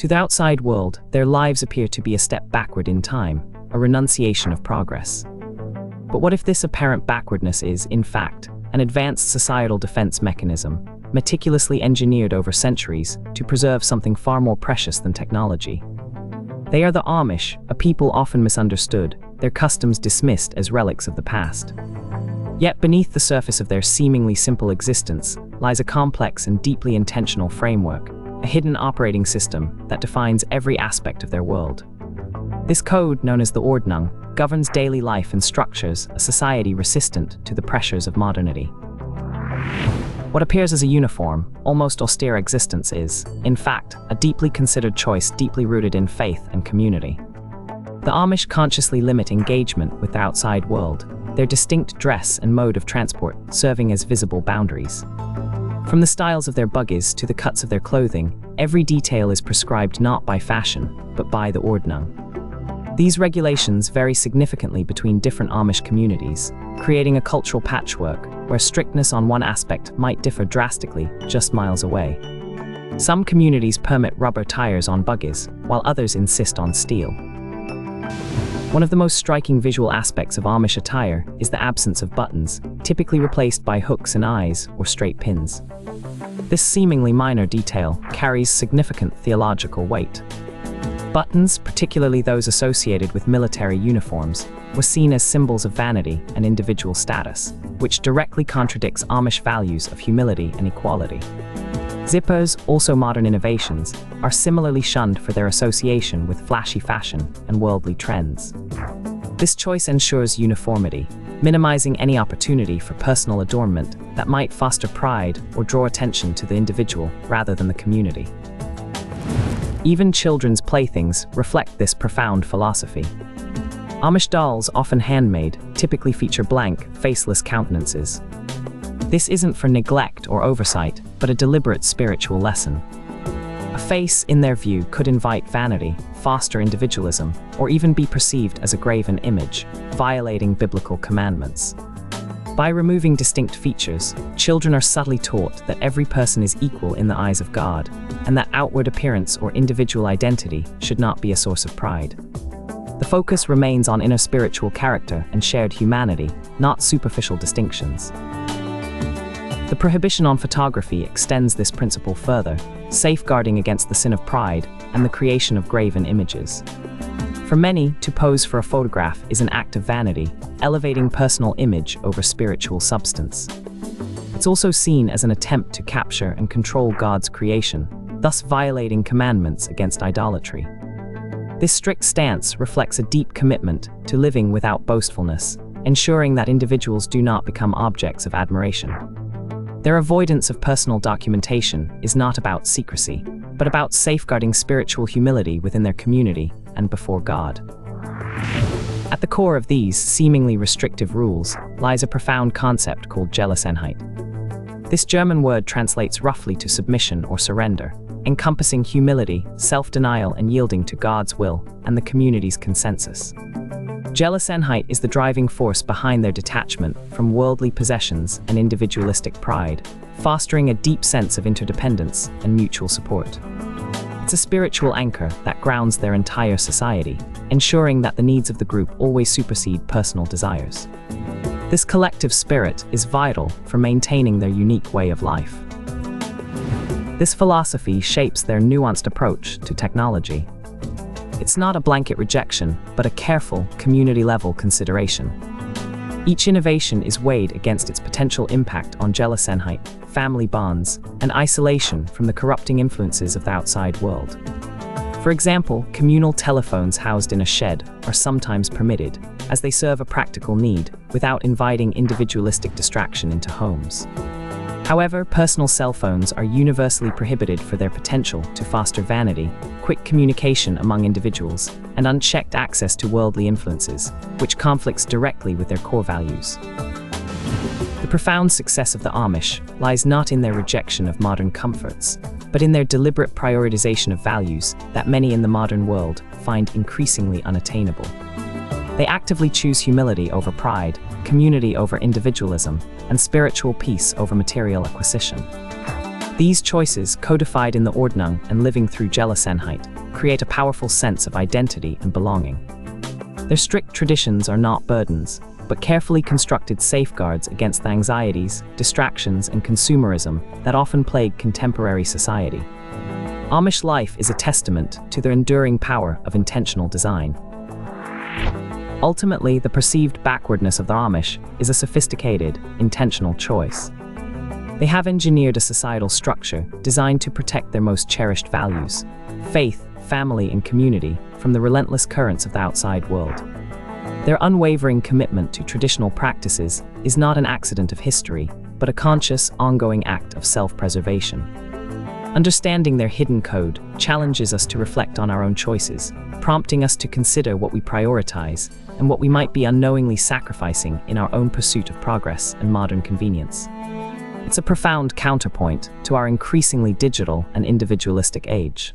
To the outside world, their lives appear to be a step backward in time, a renunciation of progress. But what if this apparent backwardness is, in fact, an advanced societal defense mechanism, meticulously engineered over centuries to preserve something far more precious than technology? They are the Amish, a people often misunderstood, their customs dismissed as relics of the past. Yet beneath the surface of their seemingly simple existence lies a complex and deeply intentional framework, a hidden operating system that defines every aspect of their world. This code, known as the Ordnung, governs daily life and structures a society resistant to the pressures of modernity. What appears as a uniform, almost austere existence is, in fact, a deeply considered choice deeply rooted in faith and community. The Amish consciously limit engagement with the outside world, their distinct dress and mode of transport serving as visible boundaries. From the styles of their buggies to the cuts of their clothing, every detail is prescribed not by fashion, but by the Ordnung. These regulations vary significantly between different Amish communities, creating a cultural patchwork where strictness on one aspect might differ drastically just miles away. Some communities permit rubber tires on buggies, while others insist on steel. One of the most striking visual aspects of Amish attire is the absence of buttons, typically replaced by hooks and eyes or straight pins. This seemingly minor detail carries significant theological weight. Buttons, particularly those associated with military uniforms, were seen as symbols of vanity and individual status, which directly contradicts Amish values of humility and equality. Zippers, also modern innovations, are similarly shunned for their association with flashy fashion and worldly trends. This choice ensures uniformity, minimizing any opportunity for personal adornment that might foster pride or draw attention to the individual rather than the community. Even children's playthings reflect this profound philosophy. Amish dolls, often handmade, typically feature blank, faceless countenances. This isn't for neglect or oversight, but a deliberate spiritual lesson. A face, in their view, could invite vanity, foster individualism, or even be perceived as a graven image, violating biblical commandments. By removing distinct features, children are subtly taught that every person is equal in the eyes of God, and that outward appearance or individual identity should not be a source of pride. The focus remains on inner spiritual character and shared humanity, not superficial distinctions. The prohibition on photography extends this principle further, safeguarding against the sin of pride and the creation of graven images. For many, to pose for a photograph is an act of vanity, elevating personal image over spiritual substance. It's also seen as an attempt to capture and control God's creation, thus violating commandments against idolatry. This strict stance reflects a deep commitment to living without boastfulness, ensuring that individuals do not become objects of admiration. Their avoidance of personal documentation is not about secrecy, but about safeguarding spiritual humility within their community and before God. At the core of these seemingly restrictive rules lies a profound concept called Gelassenheit. This German word translates roughly to submission or surrender, encompassing humility, self-denial, and yielding to God's will and the community's consensus. Gelassenheit is the driving force behind their detachment from worldly possessions and individualistic pride, fostering a deep sense of interdependence and mutual support. It's a spiritual anchor that grounds their entire society, ensuring that the needs of the group always supersede personal desires. This collective spirit is vital for maintaining their unique way of life. This philosophy shapes their nuanced approach to technology. It's not a blanket rejection, but a careful, community-level consideration. Each innovation is weighed against its potential impact on Gelassenheit, family bonds, and isolation from the corrupting influences of the outside world. For example, communal telephones housed in a shed are sometimes permitted, as they serve a practical need without inviting individualistic distraction into homes. However, personal cell phones are universally prohibited for their potential to foster vanity, quick communication among individuals, and unchecked access to worldly influences, which conflicts directly with their core values. The profound success of the Amish lies not in their rejection of modern comforts, but in their deliberate prioritization of values that many in the modern world find increasingly unattainable. They actively choose humility over pride, community over individualism, and spiritual peace over material acquisition. These choices, codified in the Ordnung and living through Gelassenheit, create a powerful sense of identity and belonging. Their strict traditions are not burdens, but carefully constructed safeguards against the anxieties, distractions, and consumerism that often plague contemporary society. Amish life is a testament to the enduring power of intentional design. Ultimately, the perceived backwardness of the Amish is a sophisticated, intentional choice. They have engineered a societal structure designed to protect their most cherished values: faith, family, and community from the relentless currents of the outside world. Their unwavering commitment to traditional practices is not an accident of history, but a conscious, ongoing act of self-preservation. Understanding their hidden code challenges us to reflect on our own choices, prompting us to consider what we prioritize and what we might be unknowingly sacrificing in our own pursuit of progress and modern convenience. It's a profound counterpoint to our increasingly digital and individualistic age.